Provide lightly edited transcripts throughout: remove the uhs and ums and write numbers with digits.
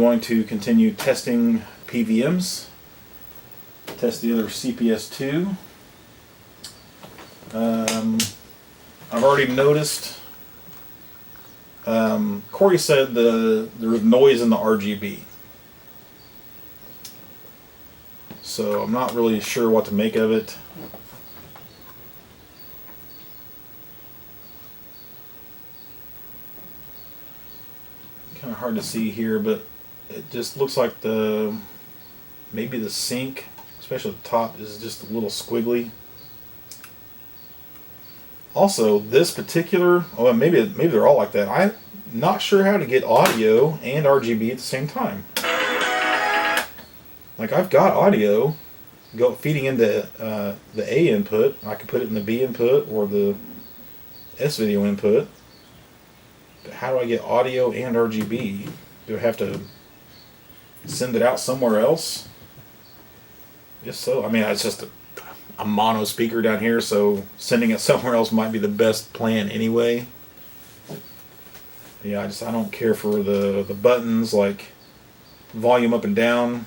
going to continue testing PVMs, test the other CPS2. I've already noticed, Corey said there was noise in the RGB. So I'm not really sure what to make of it. Kind of hard to see here, but it just looks like maybe the sync, especially at the top, is just a little squiggly. Also, this particular, oh, maybe they're all like that. I'm not sure how to get audio and RGB at the same time. Like, I've got audio feeding into the A input. I could put it in the B input or the S video input. But how do I get audio and RGB? Do I have to send it out somewhere else? I guess so. I mean, it's just a mono speaker down here, so sending it somewhere else might be the best plan anyway. Yeah, I don't care for the buttons, like volume up and down.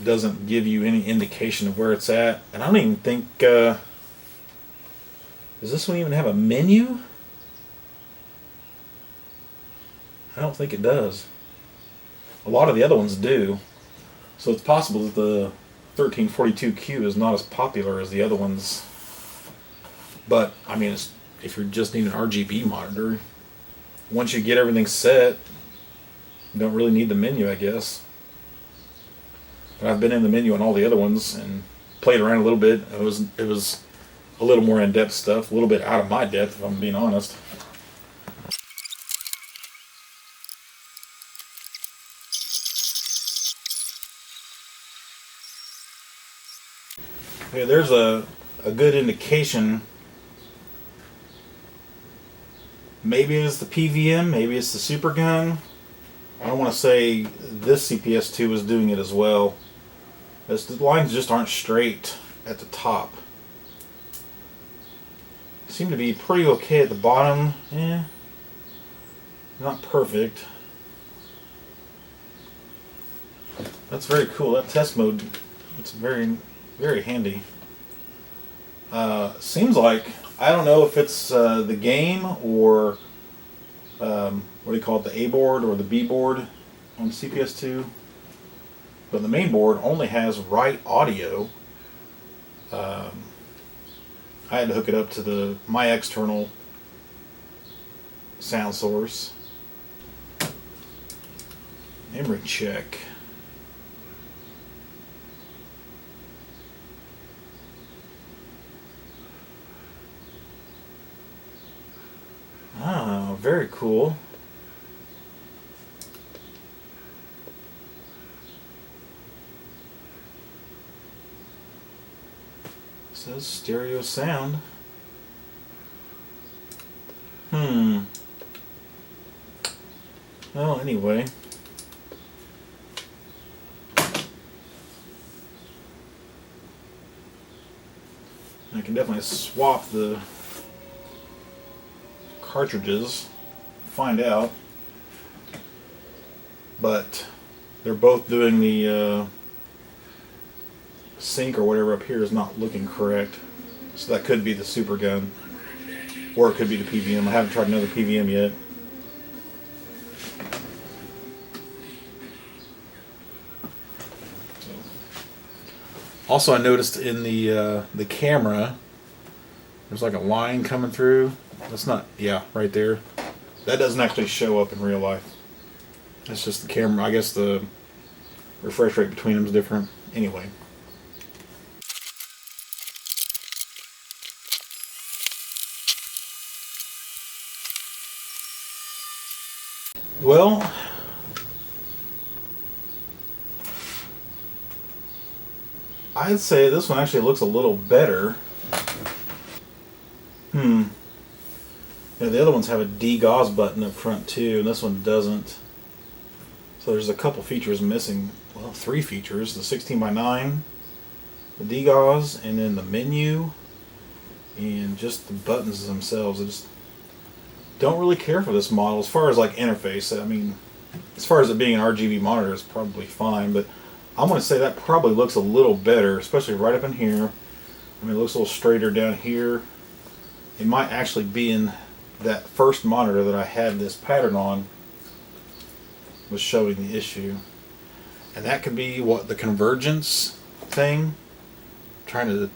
Doesn't give you any indication of where it's at. And I don't even think, does this one even have a menu? I don't think it does. A lot of the other ones do. So it's possible that the 1342Q is not as popular as the other ones. But, I mean, if you just need an RGB monitor, once you get everything set, you don't really need the menu, I guess. But I've been in the menu on all the other ones and played around a little bit. It was a little more in-depth stuff, a little bit out of my depth, if I'm being honest. Okay, there's a good indication. Maybe it's the PVM, maybe it's the SuperGun. I don't want to say this CPS2 is doing it as well. The lines just aren't straight at the top. Seem to be pretty okay at the bottom. Not perfect. That's very cool. That test mode, it's very, very handy. Seems like, I don't know if it's the game or what do you call it, the A board or the B board on CPS2. But the main board only has right audio. I had to hook it up to my external sound source. Memory check. Ah, very cool. It says stereo sound. Well, anyway. I can definitely swap the cartridges, find out, but they're both doing the sync or whatever up here is not looking correct, so that could be the SuperGun or it could be the PVM. I haven't tried another PVM yet. Also, I noticed in the camera there's like a line coming through. That's not, yeah, right there. That doesn't actually show up in real life. That's just the camera. I guess the refresh rate between them is different. Anyway. Well, I'd say this one actually looks a little better. Yeah, the other ones have a degauss button up front too, and this one doesn't. So there's a couple features missing. Well, 3 features: the 16:9, the degauss, and then the menu, and just the buttons themselves. I just don't really care for this model as far as like interface. I mean, as far as it being an RGB monitor, it's probably fine, but I'm going to say that probably looks a little better, especially right up in here. I mean, it looks a little straighter down here. It might actually be in that first monitor that I had this pattern on was showing the issue. And that could be what the convergence thing, trying to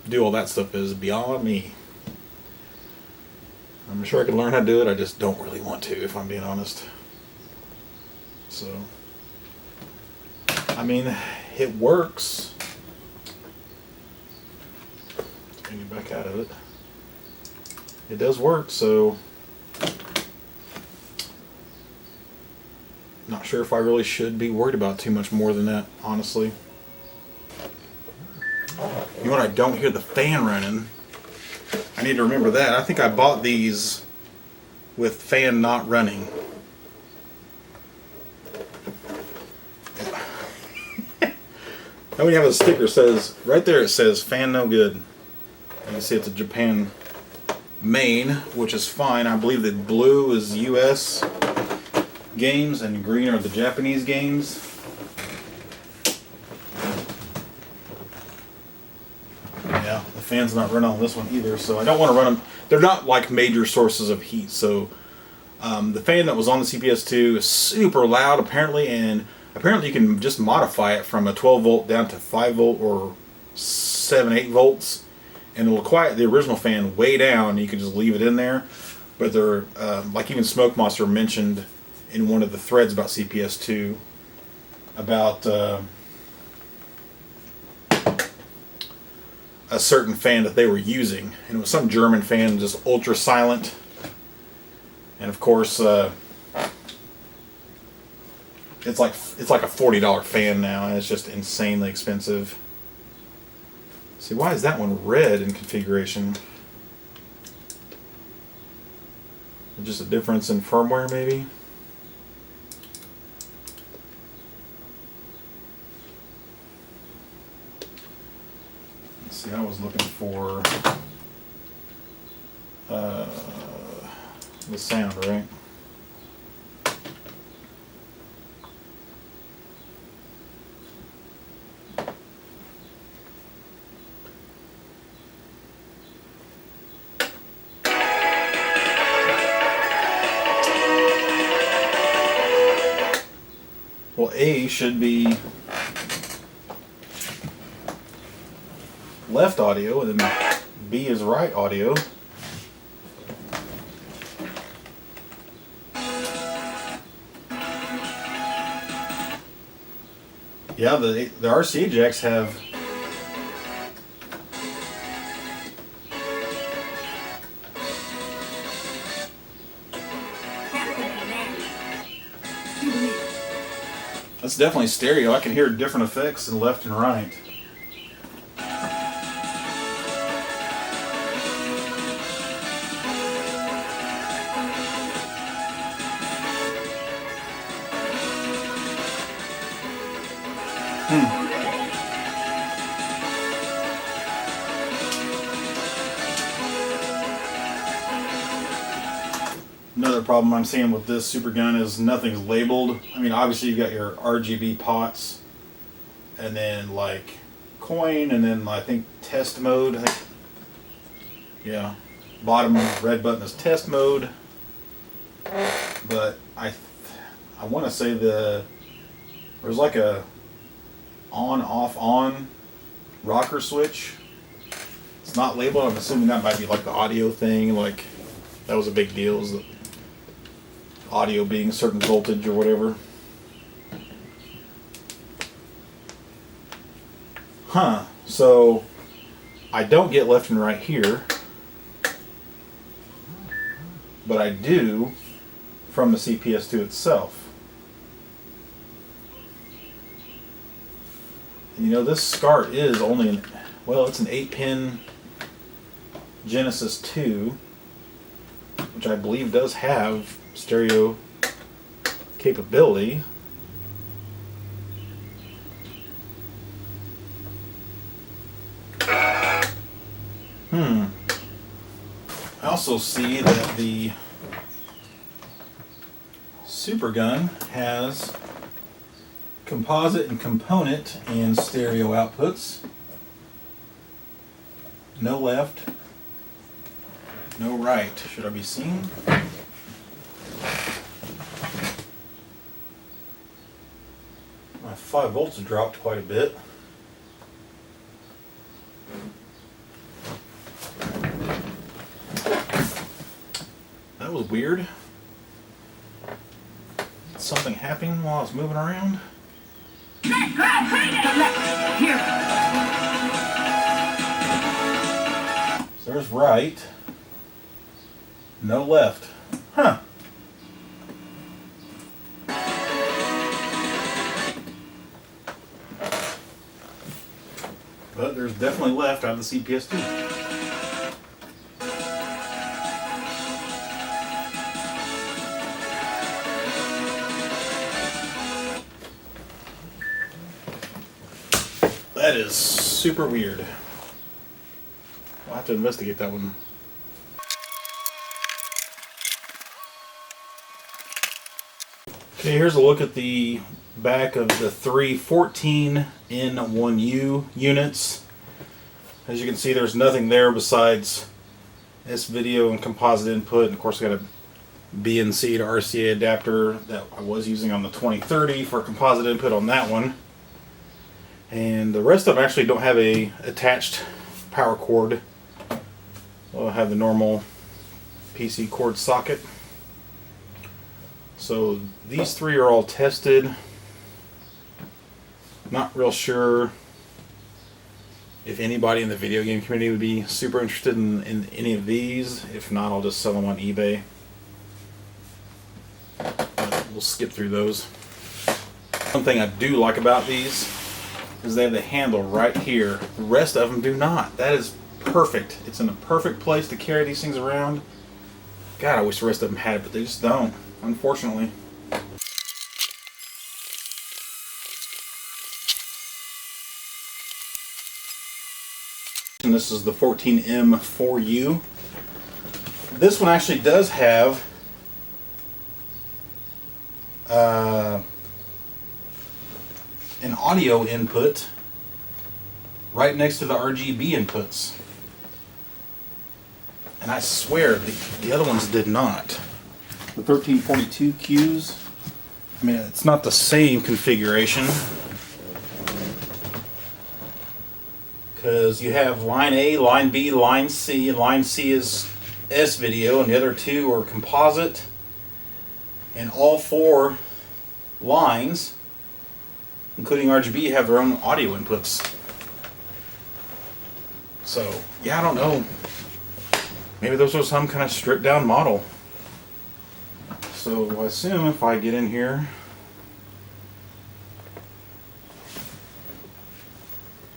do all that stuff, is beyond me. I'm sure I can learn how to do it, I just don't really want to, if I'm being honest. So, I mean, it works. Let's get back out of it. It does work, so not sure if I really should be worried about too much more than that, honestly. You know what, I don't hear the fan running. I need to remember that. I think I bought these with fan not running. And we have a sticker says, right there it says fan no good. You can see it's a Japan main, which is fine. I believe that blue is US games and green are the Japanese games. Yeah, the fan's not running on this one either, so I don't want to run them. They're not like major sources of heat, so the fan that was on the CPS2 is super loud apparently, and apparently you can just modify it from a 12 volt down to 5 volt or 7-8 volts, and it'll quiet the original fan way down. You can just leave it in there. But they're like, even Smoke Monster mentioned in one of the threads about CPS2 about a certain fan that they were using, and it was some German fan, just ultra silent. And of course, it's like a $40 fan now, and it's just insanely expensive. See, why is that one red in configuration? Just a difference in firmware, maybe? Let's see, I was looking for the sound, right? Well, A should be left audio, and then B is right audio. Yeah, the RCA jacks have that's definitely stereo. I can hear different effects in left and right. Another problem I'm seeing with this SuperGun is nothing's labeled. I mean, obviously you've got your RGB pots, and then like coin, and then I think test mode. I think, yeah, bottom red button is test mode. But I want to say there's like a on off on rocker switch. It's not labeled. I'm assuming that might be like the audio thing. Like that was a big deal. Is the audio being a certain voltage or whatever. Huh. So I don't get left and right here, but I do from the CPS2 itself. And you know, this SCART is only it's an 8-pin Genesis 2, which I believe does have stereo capability. I also see that the SuperGun has composite and component and stereo outputs. No left, no right. Should I be seen? My 5 volts have dropped quite a bit. That was weird. Something happening while I was moving around. So there's right. No left. Huh. But there's definitely left out of the CPS2. That is super weird. I'll have to investigate that one. Okay, here's a look at the back of the 3 14N1U units. As you can see, there's nothing there besides S-video and composite input. And of course, I got a BNC to RCA adapter that I was using on the 2030 for composite input on that one. And the rest of them actually don't have a attached power cord. I'll have the normal PC cord socket. So these 3 are all tested. Not real sure if anybody in the video game community would be super interested in any of these. If not, I'll just sell them on eBay. But we'll skip through those. One thing I do like about these is they have the handle right here. The rest of them do not. That is perfect. It's in a perfect place to carry these things around. God, I wish the rest of them had it, but they just don't, unfortunately. And this is the 14M4U. This one actually does have an audio input right next to the RGB inputs. And I swear the other ones did not. The 1342 Qs, I mean, it's not the same configuration, because you have line A, line B, line C, and line C is S-video, and the other 2 are composite, and all 4 lines, including RGB, have their own audio inputs. So, yeah, I don't know. Maybe those are some kind of stripped down model. So I assume if I get in here,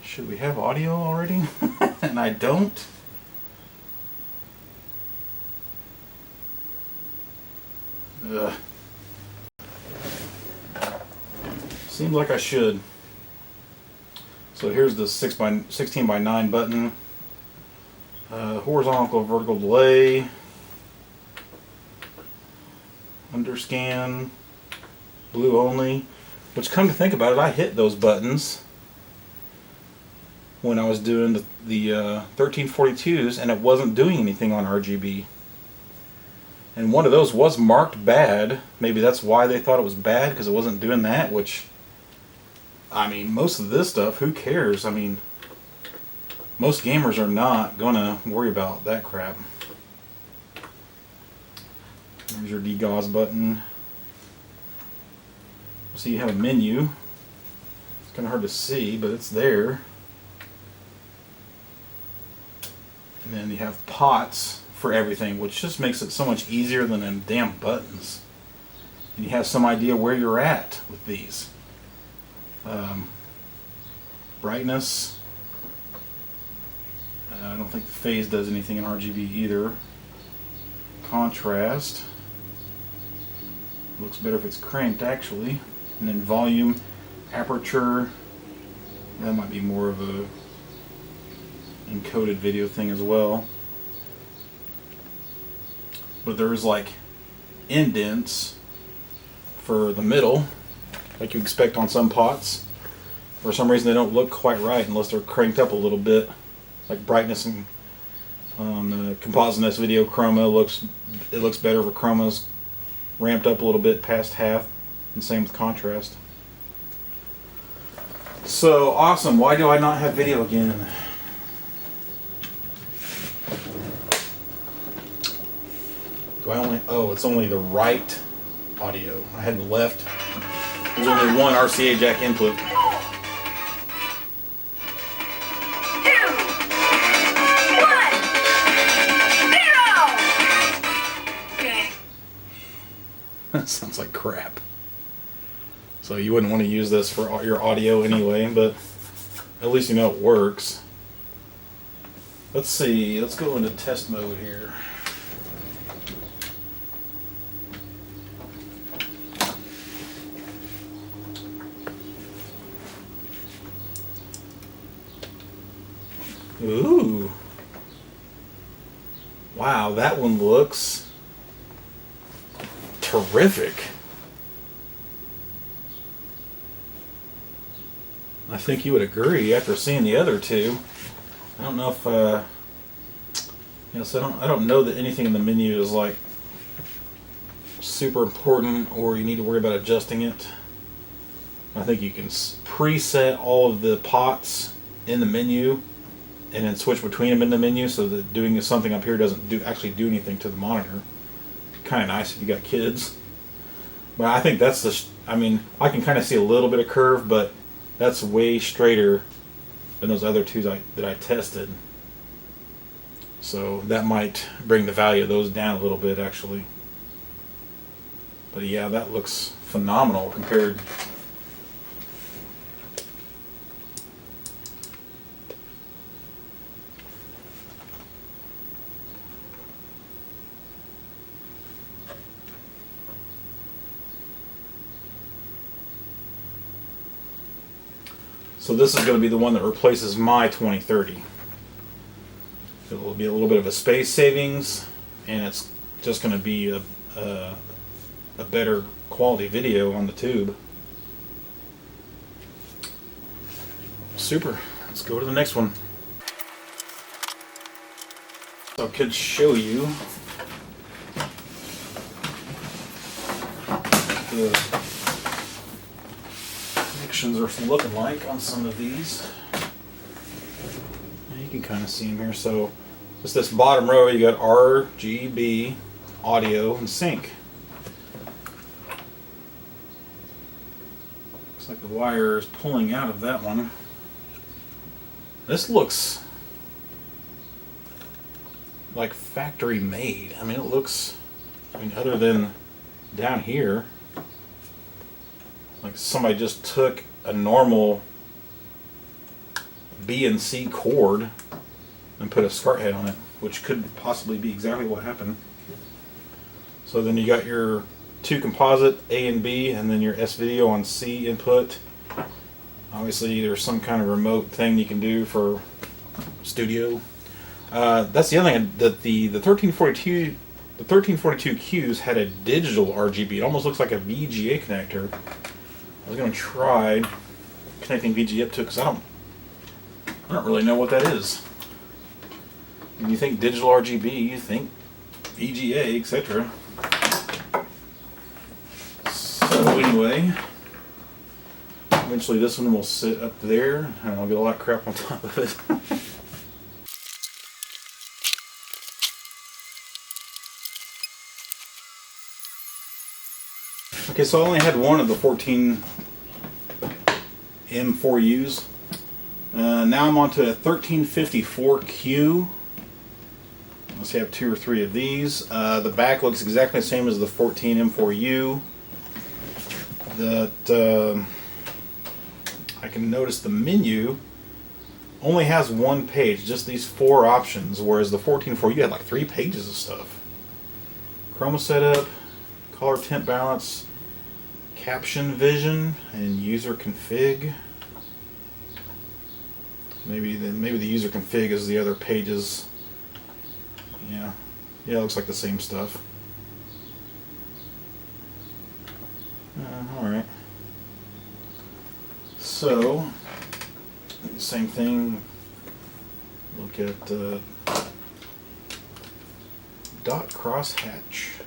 should we have audio already? And I don't. Seems like I should. So here's the 16 by 9 button. Horizontal vertical delay. Underscan. Blue only. Which, come to think about it, I hit those buttons when I was doing the 1342s, and it wasn't doing anything on RGB. And one of those was marked bad. Maybe that's why they thought it was bad, because it wasn't doing that, which, I mean, most of this stuff, who cares? I mean, most gamers are not gonna worry about that crap. There's your degauss button. So you have a menu. It's kind of hard to see, but it's there. And then you have pots for everything, which just makes it so much easier than them damn buttons. And you have some idea where you're at with these. Brightness. I don't think the phase does anything in RGB either. Contrast. Looks better if it's cranked, actually. And then volume, aperture. That might be more of a encoded video thing as well. But there's like indents for the middle, like you expect on some pots. For some reason they don't look quite right unless they're cranked up a little bit, like brightness and compositeness video chroma looks better for chromas ramped up a little bit past half, and same with contrast. So awesome. Why do I not have video again? Do I only? Oh, it's only the right audio. I had the left. There's only one RCA jack input. 2, 1, 0. Okay. That sounds like crap. So you wouldn't want to use this for your audio anyway, but at least you know it works. Let's see. Let's go into test mode here. Ooh. Wow, that one looks terrific. I think you would agree after seeing the other two. I don't know if yes, I don't know that anything in the menu is like super important or you need to worry about adjusting it. I think you can preset all of the pots in the menu and then switch between them in the menu so that doing something up here doesn't actually do anything to the monitor. Kind of nice if you got kids. But I think that's the, I mean, I can kind of see a little bit of curve, but that's way straighter than those other two that I tested. So that might bring the value of those down a little bit actually. But yeah, that looks phenomenal compared. So this is going to be the one that replaces my 2030. It will be a little bit of a space savings, and it's just going to be a better quality video on the tube. Super. Let's go to the next one. So I could show you the connections are looking like on some of these. You can kind of see them here. So just this bottom row, you got RGB, audio, and sync. Looks like the wire is pulling out of that one. This looks like factory made. I mean, it looks, other than down here, like somebody just took a normal B and C cord and put a SCART head on it, which could possibly be exactly what happened. So then you got your two composite A and B, and then your S video on C input. Obviously there's some kind of remote thing you can do for studio. That's the other thing, that the 1342Qs had a digital RGB. It almost looks like a VGA connector. I was going to try connecting VGA up to it because I don't really know what that is. When you think digital RGB, you think VGA, etc. So anyway, eventually this one will sit up there and I'll get a lot of crap on top of it. Okay, so I only had one of the 14 M4Us. Now I'm on to a 1354Q. Let's say I have two or three of these. The back looks exactly the same as the 14 M4U. That I can notice the menu only has one page, just these four options, whereas the 14.4U had like 3 pages of stuff. Chroma setup, color tint balance, caption vision, and user config. Maybe the user config is the other pages. Yeah, it looks like the same stuff. Alright. So, same thing. Look at dot crosshatch.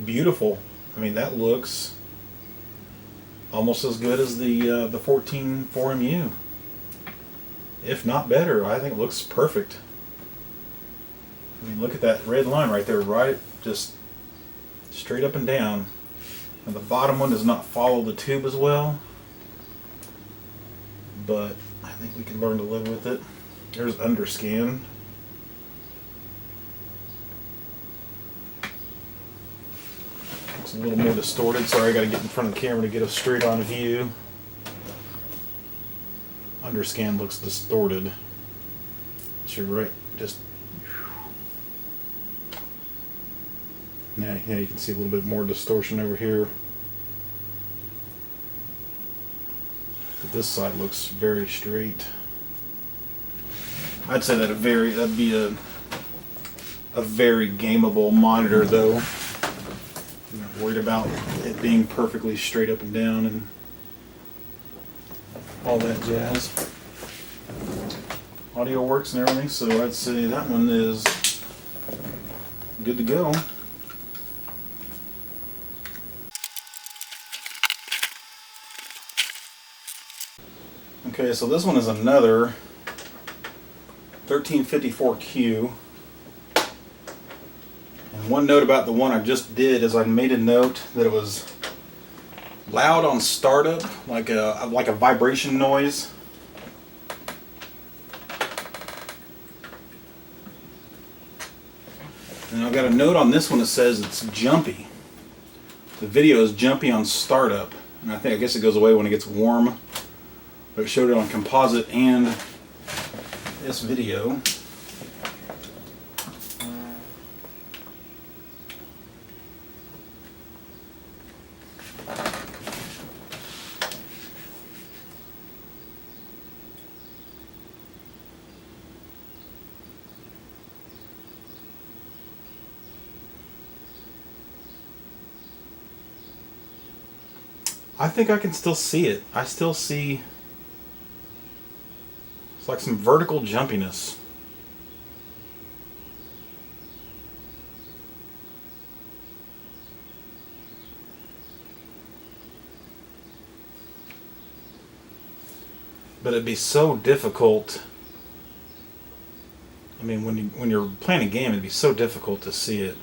Beautiful. I mean, that looks almost as good as the 14 4MU. If not better. I think it looks perfect. I mean, look at that red line right there, right? Just straight up and down. And the bottom one does not follow the tube as well, but I think we can learn to live with it. There's underscan. It's a little more distorted. Sorry, I got to get in front of the camera to get a straight on view. Underscan looks distorted. But you're right. Just yeah, you can see a little bit more distortion over here. But this side looks very straight. I'd say that'd be a very gameable monitor, though. I'm not worried about it being perfectly straight up and down and all that jazz. Audio works and everything, so I'd say that one is good to go. Okay, so this one is another 1354Q. And one note about the one I just did is I made a note that it was loud on startup, like a vibration noise. And I've got a note on this one that says it's jumpy. The video is jumpy on startup, and I guess it goes away when it gets warm. But it showed it on composite and this video. I think I can still see it. I still see. It's like some vertical jumpiness. But it'd be so difficult. I mean, when you're playing a game, it'd be so difficult to see it.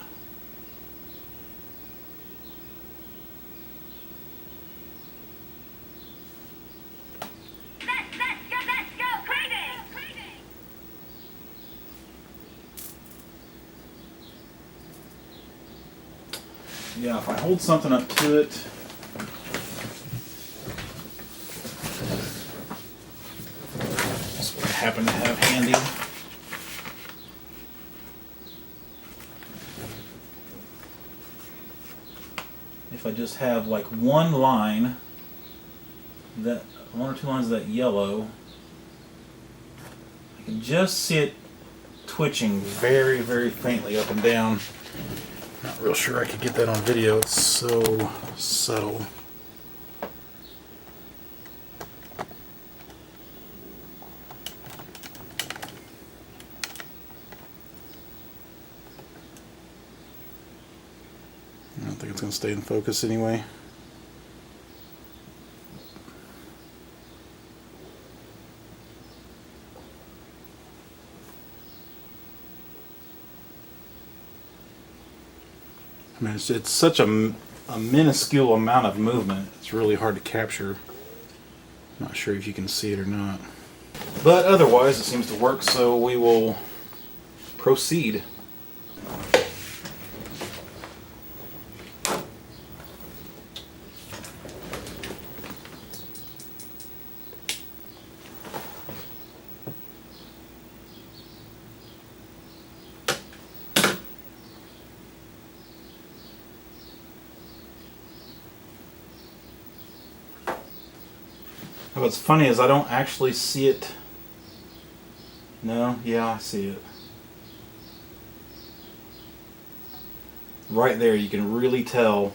Yeah, if I hold something up to it, that's what I happen to have handy. If I just have like one line, that one or two lines of that yellow, I can just see it twitching very, very faintly up and down. Not real sure I could get that on video. It's so subtle. I don't think it's going to stay in focus anyway. I mean, it's such a minuscule amount of movement. It's really hard to capture. Not sure if you can see it or not. But otherwise, it seems to work, so we will proceed. What's funny is I don't actually see it. No, yeah, I see it. right there, you can really tell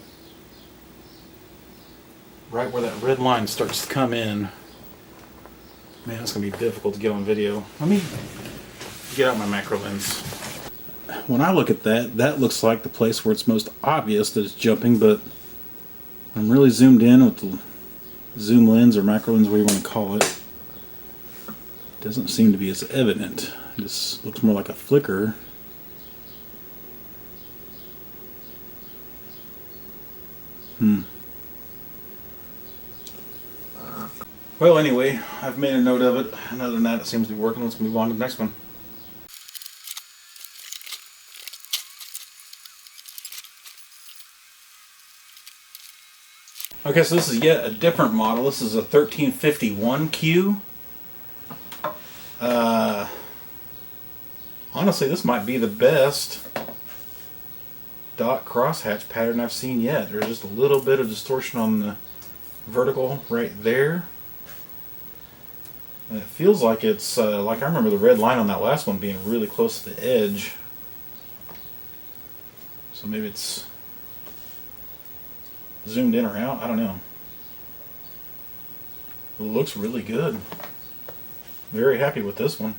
right where that red line starts to come in. Man, it's going to be difficult to get on video. Let me get out my macro lens. When I look at that, that looks like the place where it's most obvious that it's jumping, but I'm really zoomed in with the zoom lens or macro lens, whatever you want to call it. It doesn't seem to be as evident. It just looks more like a flicker. Well, anyway, I've made a note of it, and other than that, it seems to be working. Let's move on to the next one. Okay, so this is yet a different model. This is a 1351Q. Honestly, this might be the best dot crosshatch pattern I've seen yet. There's just a little bit of distortion on the vertical right there. And it feels like it's, like I remember the red line on that last one being really close to the edge. So maybe it's zoomed in or out, I don't know. It looks really good. Very happy with this one.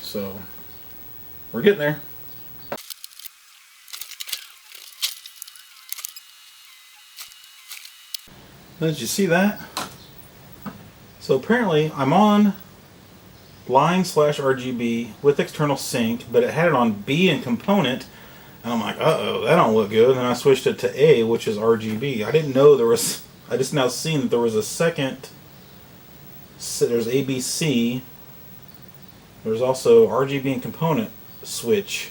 So, we're getting there. Did you see that? So apparently I'm on line / RGB with external sync, but it had it on B and component, and I'm like, uh-oh, that don't look good. And then I switched it to A, which is RGB. I didn't know there was, I just now seen that there was a second, so there's ABC, there's also RGB and component switch,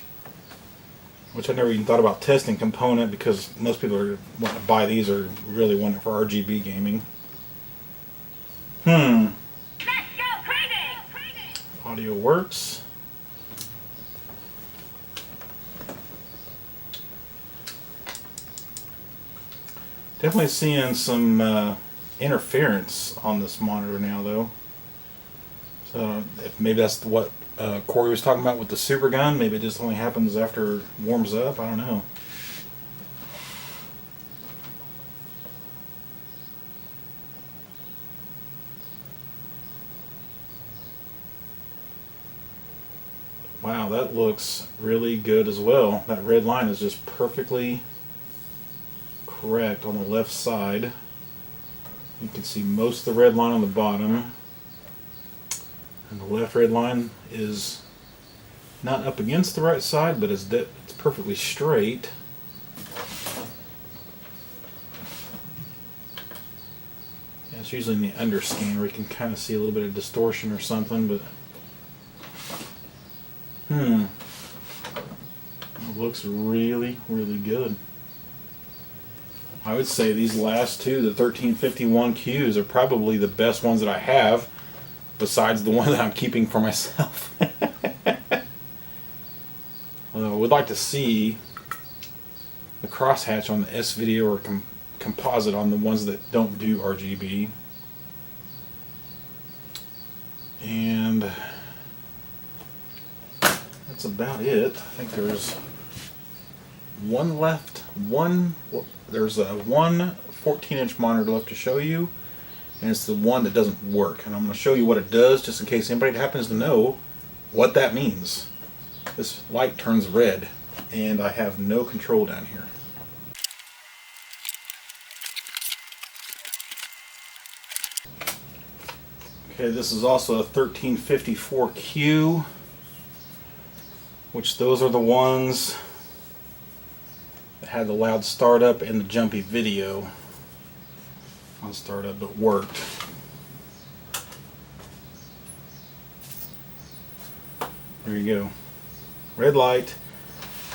which I never even thought about testing component because most people are wanting to buy these or really want it for RGB gaming. Let's go crazy! Audio works. Definitely seeing some interference on this monitor now, though. So if maybe that's what Corey was talking about with the SuperGun. Maybe it just only happens after it warms up. I don't know. Wow, that looks really good as well. That red line is just perfectly correct on the left side. You can see most of the red line on the bottom. And the left red line is not up against the right side, but it's perfectly straight. Yeah, it's usually in the underscan where you can kind of see a little bit of distortion or something, but it looks really, really good. I would say these last two, the 1351Qs, are probably the best ones that I have, besides the one that I'm keeping for myself. Although I would like to see the crosshatch on the S video or composite on the ones that don't do RGB. And that's about it. I think there's one left. There's one 14-inch monitor left to show you. And it's the one that doesn't work. And I'm going to show you what it does just in case anybody happens to know what that means. This light turns red and I have no control down here. Okay, this is also a 1354Q, which those are the ones that had the loud startup and the jumpy video on startup, but worked. There you go. Red light.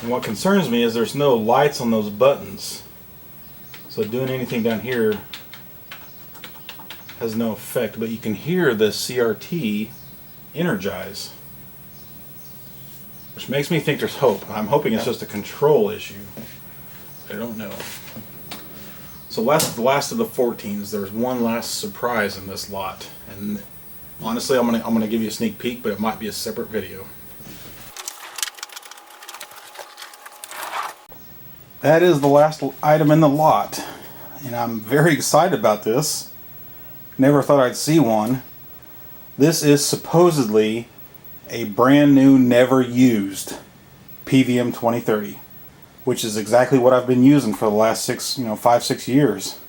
And what concerns me is there's no lights on those buttons. So doing anything down here has no effect, but you can hear the CRT energize, which makes me think there's hope. I'm hoping it's just a control issue. I don't know. So the last of the 14s, there's one last surprise in this lot, and honestly, I'm gonna give you a sneak peek, but it might be a separate video. that is the last item in the lot, and I'm very excited about this. Never thought I'd see one. This is supposedly a brand new, never used PVM 2030, which is exactly what I've been using for the last 5-6 years.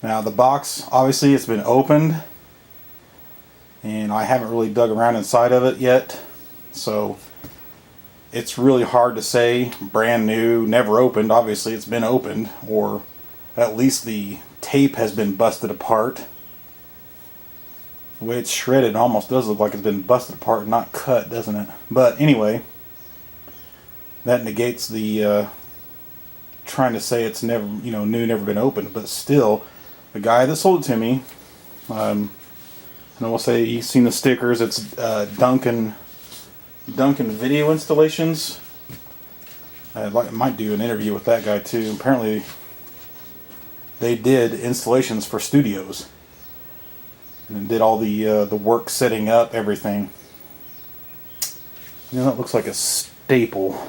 Now the box, obviously it's been opened, and I haven't really dug around inside of it yet, so it's really hard to say brand new, never opened. Obviously it's been opened, or at least the tape has been busted apart. The way it's shredded, it almost does look like it's been busted apart and not cut, doesn't it? But anyway, that negates the trying to say it's never, new, never been opened. But still, the guy that sold it to me, and I will say he's seen the stickers. It's Duncan Video Installations. I might do an interview with that guy too. Apparently, they did installations for studios and did all the work setting up everything. That looks like a staple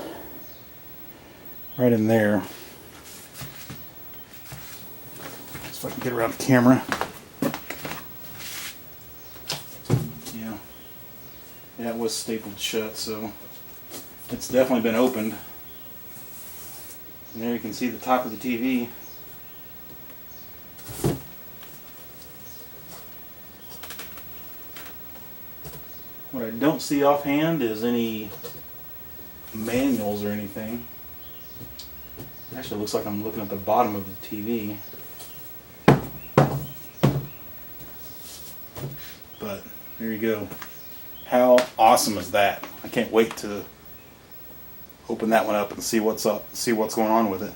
right in there. See if I can get around the camera. Yeah, it was stapled shut, so it's definitely been opened. And there you can see the top of the TV. What I don't see offhand is any manuals or anything. Actually, it looks like I'm looking at the bottom of the TV. But there you go. How awesome is that? I can't wait to open that one up and see what's up, see what's going on with it.